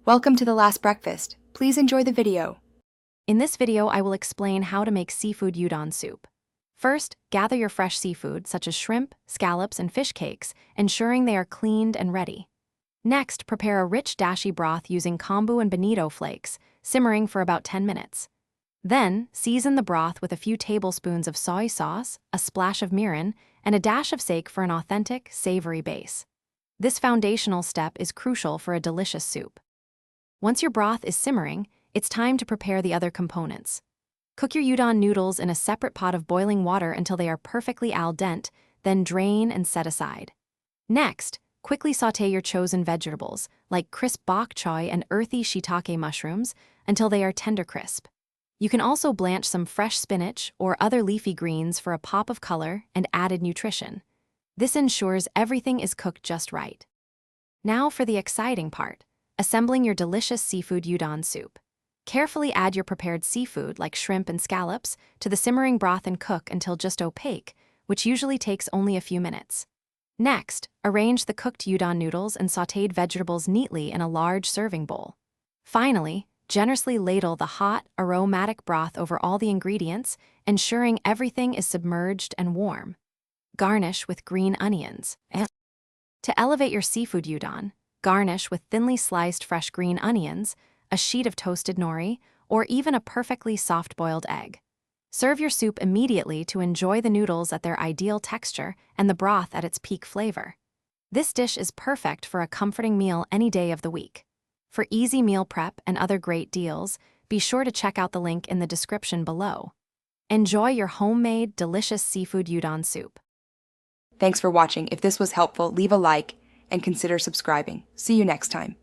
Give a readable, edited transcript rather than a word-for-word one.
Welcome to The Last Breakfast. Please enjoy the video. In this video, I will explain how to make seafood udon soup. First, gather your fresh seafood, such as shrimp, scallops, and fish cakes, ensuring they are cleaned and ready. Next, prepare a rich dashi broth using kombu and bonito flakes, simmering for about 10 minutes. Then, season the broth with a few tablespoons of soy sauce, a splash of mirin, and a dash of sake for an authentic, savory base. This foundational step is crucial for a delicious soup. Once your broth is simmering, it's time to prepare the other components. Cook your udon noodles in a separate pot of boiling water until they are perfectly al dente, then drain and set aside. Next, quickly sauté your chosen vegetables, like crisp bok choy and earthy shiitake mushrooms, until they are tender crisp. You can also blanch some fresh spinach or other leafy greens for a pop of color and added nutrition. This ensures everything is cooked just right. Now for the exciting part. Assembling your delicious seafood udon soup. Carefully add your prepared seafood, like shrimp and scallops, to the simmering broth and cook until just opaque, which usually takes only a few minutes. Next, arrange the cooked udon noodles and sautéed vegetables neatly in a large serving bowl. Finally, generously ladle the hot, aromatic broth over all the ingredients, ensuring everything is submerged and warm. Garnish with green onions. To elevate your seafood udon, garnish with thinly sliced fresh green onions, a sheet of toasted nori, or even a perfectly soft-boiled egg. Serve your soup immediately to enjoy the noodles at their ideal texture and the broth at its peak flavor. This dish is perfect for a comforting meal any day of the week. For easy meal prep and other great deals, be sure to check out the link in the description below. Enjoy your homemade, delicious seafood udon soup. Thanks for watching. If this was helpful, leave a like and consider subscribing. See you next time.